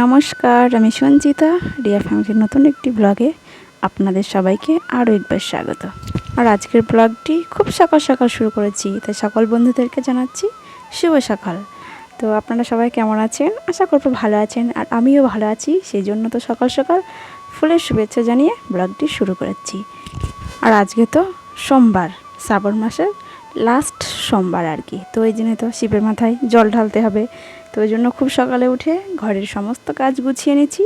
নমস্কার, আমি সঞ্চিতা। রিয়া ফ্যামিলির নতুন একটি ব্লগে আপনাদের সবাইকে আরও একবার স্বাগত। আর আজকের ব্লগটি খুব সকাল সকাল শুরু করেছি, তাই সকল বন্ধুদেরকে জানাচ্ছি শুভ সকাল। তো আপনারা সবাই কেমন আছেন? আশা করব ভালো আছেন, আর আমিও ভালো আছি। সেই জন্য তো সকাল সকাল ফুলের শুভেচ্ছা জানিয়ে ব্লগটি শুরু করেছি। আর আজকে তো সোমবার, শ্রাবণ মাসের লাস্ট সোমবার আর কি। তো এই জন্য তো শিবের মাথায় জল ঢালতে হবে। তো ওই জন্য খুব সকালে উঠে ঘরের সমস্ত কাজ গুছিয়ে নিয়েছি।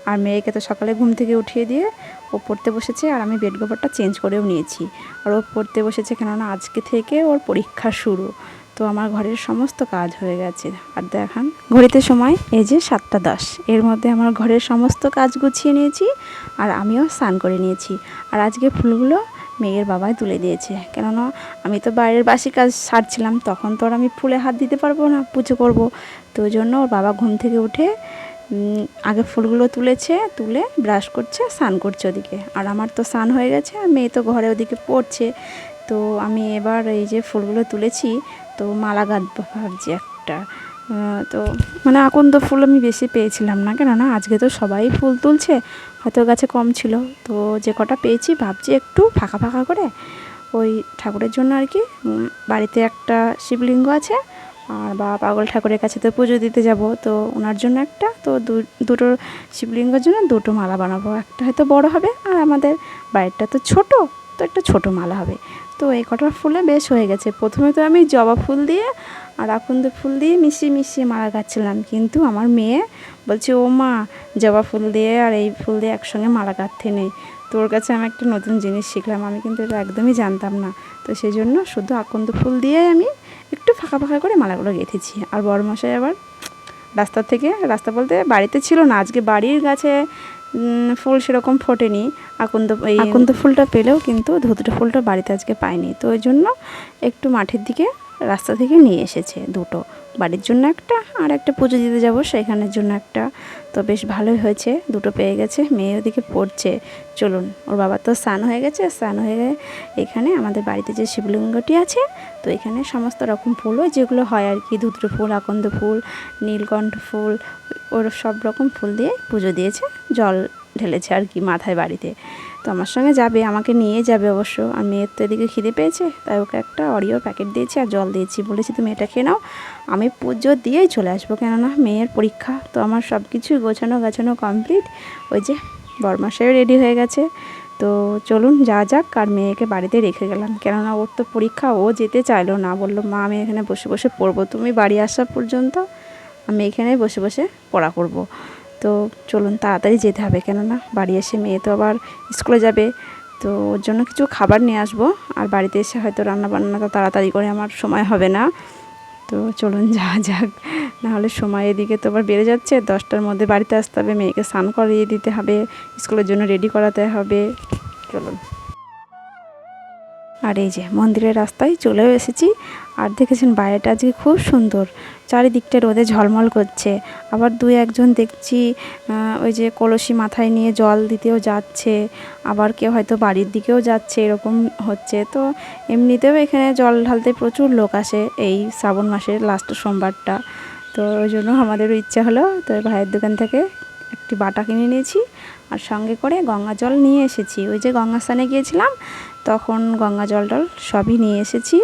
আর মেয়েকে তো সকালে ঘুম থেকে উঠিয়ে দিয়ে ও পড়তে বসেছে, আর আমি বেড কভারটা চেঞ্জ করেও নিয়েছি। আর ও পড়তে বসেছে, কেননা আজকে থেকে ওর পরীক্ষা শুরু। তো আমার ঘরের সমস্ত কাজ হয়ে গেছে। আর দেখান ঘড়িতে সময় এই যে 7:10। এর মধ্যে আমার ঘরের সমস্ত কাজ গুছিয়ে নিয়েছি, আর আমিও স্নান করে নিয়েছি। আর আজকে ফুলগুলো মেয়ের বাবাই তুলে দিয়েছে, কেননা আমি তো বাইরের বাসি কাজ সারছিলাম, তখন তো আর আমি ফুলে হাত দিতে পারবো না, পুজো করব। তো ওই জন্য ওর বাবা ঘুম থেকে উঠে আগে ফুলগুলো তুলেছে, তুলে ব্রাশ করছে, স্নান করছে ওদিকে। আর আমার তো স্নান হয়ে গেছে, আর মেয়ে তো ঘরে ওদিকে পড়ছে। তো আমি এবার এই যে ফুলগুলো তুলেছি, তো মালা গাঁথবো ভাবছি একটা। তো মানে আকন্দ ফুল আমি বেশি পেয়েছিলাম না, কেননা আজকে তো সবাই ফুল তুলছে, হয়তো গাছে কম ছিল। তো যে কটা পেয়েছি ভাবছি একটু ফাঁকা ফাঁকা করে ওই ঠাকুরের জন্য আর কি। বাড়িতে একটা শিবলিঙ্গ আছে, আর বা পাগল ঠাকুরের কাছে তো পুজো দিতে যাব, তো ওনার জন্য একটা, তো দুটো শিবলিঙ্গের জন্য দুটো মালা বানাবো। একটা হয়তো বড় হবে, আর আমাদের বাড়িটা তো ছোট, তো একটা ছোট মালা হবে। তো এই কটা ফুলে বেশ হয়ে গেছে। প্রথমে তো আমি জবা ফুল দিয়ে আর আকন্দ ফুল দিয়ে মিশিয়ে মিশিয়ে মালা গাঁথছিলাম, কিন্তু আমার মেয়ে বলছে, ও মা, জবা ফুল দিয়ে আর এই ফুল দিয়ে একসঙ্গে মালা গাঁথতে নেই। তোর কাছে আমি একটা নতুন জিনিস শিখলাম, আমি কিন্তু এটা একদমই জানতাম না। তো সেই জন্য শুধু আকন্দ ফুল দিয়ে আমি একটু ফাঁকা ফাঁকা করে মালাগুলো গেঁথেছি। আর বড়মশাই আবার রাস্তা বলতে বাড়িতে ছিল না, আজকে বাড়ির গাছে ফুল সেরকম ফোটেনি। আকন্দ ফুলটা পেলেও কিন্তু ধুতরে ফুলটা বাড়িতে আজকে পাইনি, তো ওই জন্য একটু মাঠের দিকে রাস্তা থেকে নিয়ে এসেছে দুটো, বাড়ির জন্য একটা, আর একটা পুজো দিতে যাব সেখানের জন্য একটা। তো বেশ ভালোই হয়েছে, দুটো পেয়ে গেছে। মেয়ে ওদিকে পড়ছে। চলুন, ওর বাবা তো স্নান হয়ে গেছে, স্নান হয়ে গিয়ে এখানে আমাদের বাড়িতে যে শিবলিঙ্গটি আছে, তো এখানে সমস্ত রকম ফুলও যেগুলো হয় আর কি, ধুতরে ফুল, আকন্দ ফুল, নীলকণ্ঠ ফুল, ওর সব রকম ফুল দিয়ে পুজো দিয়েছে, জল ঢেলেছে আর কি মাথায় বাড়িতে। তো আমার সঙ্গে যাবে, আমাকে নিয়ে যাবে অবশ্য। আর মেয়ের তো এদিকে খিদে পেয়েছে, তাই ওকে একটা অরিওর প্যাকেট দিয়েছি আর জল দিয়েছি, বলেছি তুমি এটা খেয়ে নাও, আমি পুজো দিয়েই চলে আসবো, কেননা মেয়ের পরীক্ষা। তো আমার সব কিছুই গোছানো কমপ্লিট। ওই যে বরমাসায়ও রেডি হয়ে গেছে। তো চলুন যাওয়া যাক। আর মেয়েকে বাড়িতে রেখে গেলাম, কেননা ওর তো পরীক্ষা, ও যেতে চাইলো না, বললো মা আমি এখানে বসে বসে পড়বো, তুমি বাড়ি আসা পর্যন্ত আমি এখানে বসে বসে পড়া করব। তো চলুন তাড়াতাড়ি যেতে হবে, কেননা বাড়ি এসে মেয়ে তো আবার স্কুলে যাবে। তো ওর জন্য কিছু খাবার নিয়ে আসবো, আর বাড়িতে এসে হয়তো রান্নাবান্নাটা তাড়াতাড়ি করে আমার সময় হবে না। তো চলুন যাওয়া যাক, নাহলে সময় এদিকে তো আবার বেড়ে যাচ্ছে। 10টার মধ্যে বাড়িতে আসতে হবে, মেয়েকে স্নান করিয়ে দিতে হবে, স্কুলের জন্য রেডি করাতে হবে। চলুন। আর এই যে মন্দিরের রাস্তায় চলেও এসেছি। আর দেখেছেন বাইরেটা আজকে খুব সুন্দর, চারিদিকটা রোদে ঝলমল করছে। আবার দুই একজন দেখছি ওই যে কলসি মাথায় নিয়ে জল দিতেও যাচ্ছে, আবার কেউ হয়তো বাড়ির দিকেও যাচ্ছে, এরকম হচ্ছে। তো এমনিতেও এখানে জল ঢালতে প্রচুর লোক আসে এই শ্রাবণ মাসের লাস্ট সোমবারটা। তো ওই জন্য আমাদেরও ইচ্ছা হলো, তো ভাইয়ের দোকান থেকে একটি বাটা কিনে নিয়েছি, আর সঙ্গে করে গঙ্গা জল নিয়ে এসেছি। ওই যে গঙ্গা স্নানে গিয়েছিলাম, তখন গঙ্গা জল টল সবই নিয়ে এসেছি।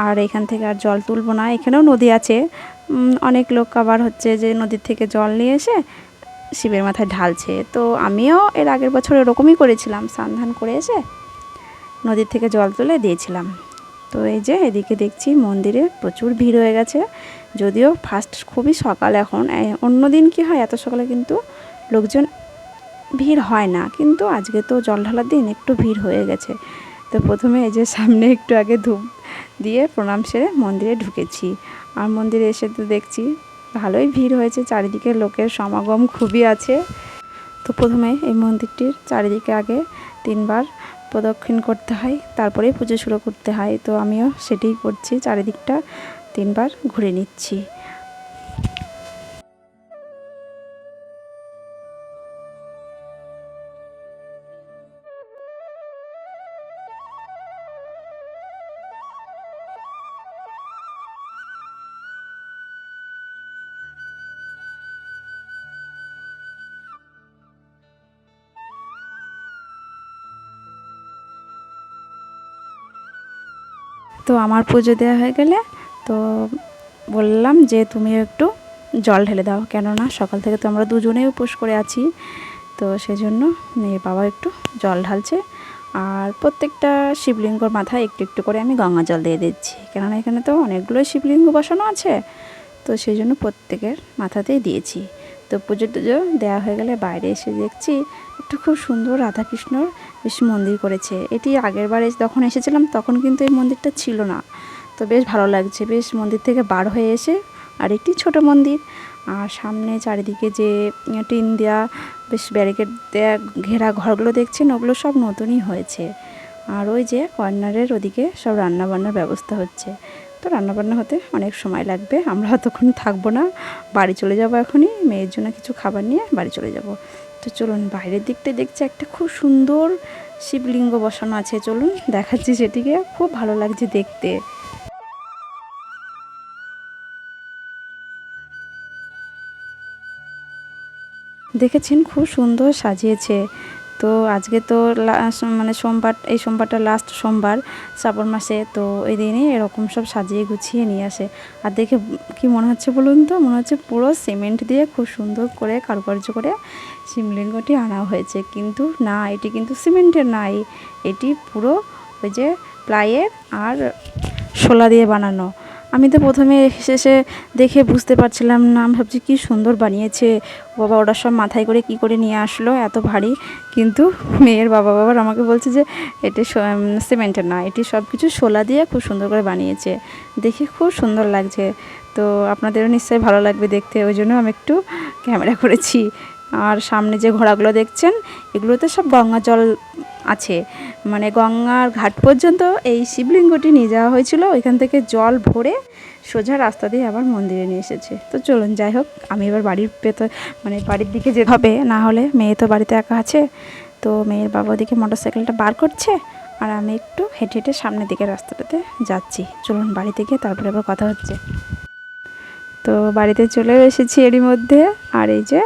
আর এখান থেকে আর জল তুলব না, এখানেও নদী আছে। অনেক লোক আবার হচ্ছে যে নদীর থেকে জল নিয়ে এসে শিবের মাথায় ঢালছে। তো আমিও এর আগের বছর এরকমই করেছিলাম, স্নান ধান করে এসে নদীর থেকে জল তুলে দিয়েছিলাম। তো এই যে এদিকে দেখছি মন্দিরে প্রচুর ভিড় হয়ে গেছে, যদিও ফার্স্ট খুবই সকাল এখন। অন্য দিন কী হয়, এত সকালে কিন্তু লোকজন ভিড় হয় না, কিন্তু আজকে তো জল ঢালার দিন একটু ভিড় হয়ে গেছে। তো প্রথমে এই যে সামনে একটু আগে ধূপ দিয়ে প্রণাম সেরে মন্দিরে ঢুকেছি। আর মন্দিরে এসে তো দেখছি ভালোই ভিড় হয়েছে, চারিদিকে লোকের সমাগম খুবই আছে। তো প্রথমে এই মন্দিরটির চারিদিকে আগে 3বার প্রদক্ষিণ করতে হয়, তারপরেই পুজো শুরু করতে হয়। তো আমিও সেটাই করছি, চারিদিকটা 3বার ঘুরে নিচ্ছি। তো আমার পুজো দেওয়া হয়ে গেলে তো বললাম যে তুমিও একটু জল ঢেলে দাও, কেননা সকাল থেকে তো আমরা দুজনেই উপোস করে আছি। তো সেজন্য মেয়ের বাবা একটু জল ঢালছে, আর প্রত্যেকটা শিবলিঙ্গর মাথায় একটু একটু করে আমি গঙ্গা জল দিয়ে দিচ্ছি, কেননা এখানে তো অনেকগুলো শিবলিঙ্গ বসানো আছে। তো সেই জন্য প্রত্যেকের মাথাতেই দিয়েছি। তো পুজো টুজো দেওয়া হয়ে গেলে বাইরে এসে দেখছি একটা খুব সুন্দর রাধাকৃষ্ণর বেশ মন্দির করেছে। এটি আগের বারে যখন এসেছিলাম তখন কিন্তু এই মন্দিরটা ছিল না। তো বেশ ভালো লাগছে, বেশ মন্দির থেকে বার হয়ে এসে আর একটি ছোট মন্দির, আর সামনে চারিদিকে যে টিন দেওয়া বেশ ব্যারিকেড দেওয়া ঘেরা ঘরগুলো দেখছেন, ওগুলো সব নতুনই হয়েছে। আর ওই যে কর্নারের ওদিকে সব রান্নাবান্নার ব্যবস্থা হচ্ছে। তো রান্নাবান্না হতে অনেক সময় লাগবে, আমরা অতক্ষণ থাকবো না, বাড়ি চলে যাব এখনই, মেয়ের জন্য কিছু খাবার নিয়ে বাড়ি চলে যাব। তো চলুন বাইরের দিকটা দেখছি একটা খুব সুন্দর শিবলিঙ্গ বসানো আছে, চলুন দেখাচ্ছি সেটিকে, খুব ভালো লাগছে দেখতে। দেখেছেন খুব সুন্দর সাজিয়েছে। তো আজকে তো মানে সোমবার, এই সোমবারটা লাস্ট সোমবার শ্রাবণ মাসে, তো এই দিনে এরকম সব সাজিয়ে গুছিয়ে নিয়ে আসে। আর দেখে কি মনে হচ্ছে বলুন তো, মনে হচ্ছে পুরো সিমেন্ট দিয়ে খুব সুন্দর করে কারুকার্য করে শিবলিঙ্গটি আনা হয়েছে, কিন্তু না, এটি কিন্তু সিমেন্টের না, এটি পুরো ওই যে প্লাইয়ের আর শোলা দিয়ে বানানো। আমি তো প্রথমে শেষে দেখে বুঝতে পারছিলাম না, আমি ভাবছি কী সুন্দর বানিয়েছে, বাবা ওরা সব মাথায় করে কি করে নিয়ে আসলো এত ভারী। কিন্তু মেয়ের বাবার আমাকে বলছে যে এটি সিমেন্টের না, এটি সব কিছু শোলা দিয়ে খুব সুন্দর করে বানিয়েছে, দেখে খুব সুন্দর লাগছে। তো আপনাদেরও নিশ্চয়ই ভালো লাগবে দেখতে, ওই জন্য আমি একটু ক্যামেরা করেছি। আর সামনে যে ঘোড়াগুলো দেখছেন, এগুলোতে সব গঙ্গা জল আছে, মানে গঙ্গার ঘাট পর্যন্ত এই শিবলিঙ্গটি নিয়ে যাওয়া হয়েছিল, ওইখান থেকে জল ভরে সোজা রাস্তা দিয়ে আবার মন্দিরে নিয়ে এসেছে। তো চলুন যাই হোক, আমি এবার বাড়ির মানে বাড়ির দিকে যেতে হবে, না হলে মেয়ে তো বাড়িতে একা আছে। তো মেয়ের বাবা ওদিকে মোটরসাইকেলটা বার করছে, আর আমি একটু হেঁটে হেঁটে সামনের দিকে রাস্তাটাতে যাচ্ছি। চলুন বাড়িতে গিয়ে তারপরে আবার কথা হচ্ছে। তো বাড়িতে চলেও এসেছি এরই মধ্যে, আর এই যে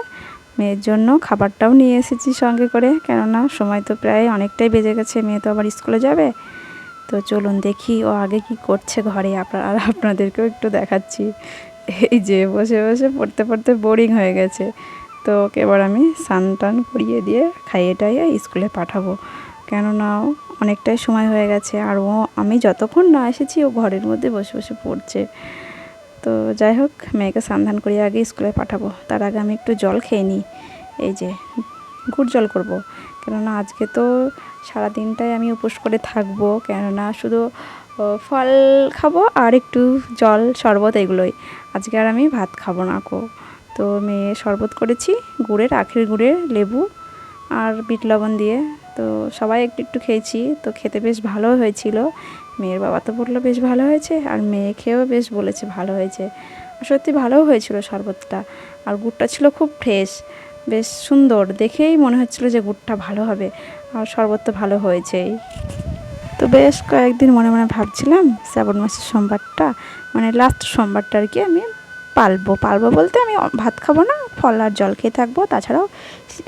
মেয়ের জন্য খাবারটাও নিয়ে এসেছি সঙ্গে করে, কেননা সময় তো প্রায় অনেকটাই বেজে গেছে, মেয়ে তো আবার স্কুলে যাবে। তো চলুন দেখি ও আগে কি করছে ঘরে, আর আপনাদেরকেও একটু দেখাচ্ছি। এই যে বসে বসে পড়তে পড়তে বোরিং হয়ে গেছে, তো ওকে এবার আমি স্নান টান করিয়ে দিয়ে খাইয়ে টাইয়ে স্কুলে পাঠাবো, কেননা অনেকটাই সময় হয়ে গেছে, আর ও আমি যতক্ষণ না এসেছি ও ঘরের মধ্যে বসে বসে পড়ছে। তো যাই হোক, মেয়েকে স্নান করিয়ে আগে স্কুলে পাঠাবো, তার আগে আমি একটু জল খেয়ে নিই। এই যে গুড় জল করব, কেননা আজকে তো সারা দিনটাই আমি উপোস করে থাকবো, কেননা শুধু ফল খাবো আর একটু জল শরবত, এগুলোই। আজকে আর আমি ভাত খাবো না কো। তো মেয়ে শরবত করেছি গুড়ের, আখের গুড়ের, লেবু আর বিট লবণ দিয়ে। তো সবাই একটু একটু খেয়েছি, তো খেতে বেশ ভালো হয়েছিল। মেয়ের বাবা তো বললো বেশ ভালো হয়েছে, আর মেয়ে খেয়েও বেশ বলেছে ভালো হয়েছে। সত্যি ভালোও হয়েছিল শরবতটা, আর গুড়টা ছিল খুব ফ্রেশ, বেশ সুন্দর, দেখেই মনে হচ্ছিলো যে গুড়টা ভালো হবে, আর শরবতটা ভালো হয়েছেই। তো বেশ কয়েকদিন মনে মনে ভাবছিলাম শ্রাবণ মাসের সোমবারটা, মানে লাস্ট সোমবারটা আর কি, আমি পালবো বলতে আমি ভাত খাবো না, ফল আর জল খেয়ে থাকবো, তাছাড়াও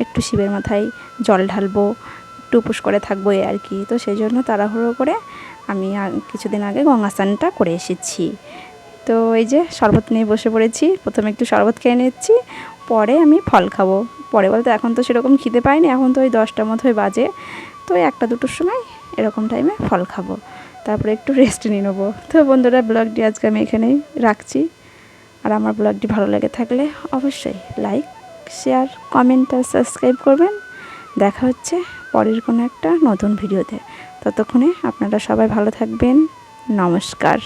একটু শিবের মাথায় জল ঢালবো, একটু উপোস করে থাকবো এই আর কি। তো সেই জন্য তাড়াহুড়ো করে আমি কিছুদিন আগে গঙ্গা স্নানটা করে এসেছি। তো এই যে শরবত নিয়ে বসে পড়েছি, প্রথমে একটু শরবত খেয়ে নিচ্ছি, পরে আমি ফল খাবো। পরে বলতে এখন তো সেরকম খিদে পাইনি, এখন তো ওই 10টা মতোই বাজে, তো ওই 1টা-2টোর সময় এরকম টাইমে ফল খাবো, তারপরে একটু রেস্ট নিয়ে নেবো। তো বন্ধুরা, ব্লগটি আজকে আমি এখানেই রাখছি, আর আমার ব্লগটি ভালো লেগে থাকলে অবশ্যই লাইক, শেয়ার, কমেন্ট আর সাবস্ক্রাইব করবেন। দেখা হচ্ছে পরের কোনো একটা নতুন ভিডিওতে, ততক্ষণে আপনারা সবাই ভালো থাকবেন। নমস্কার।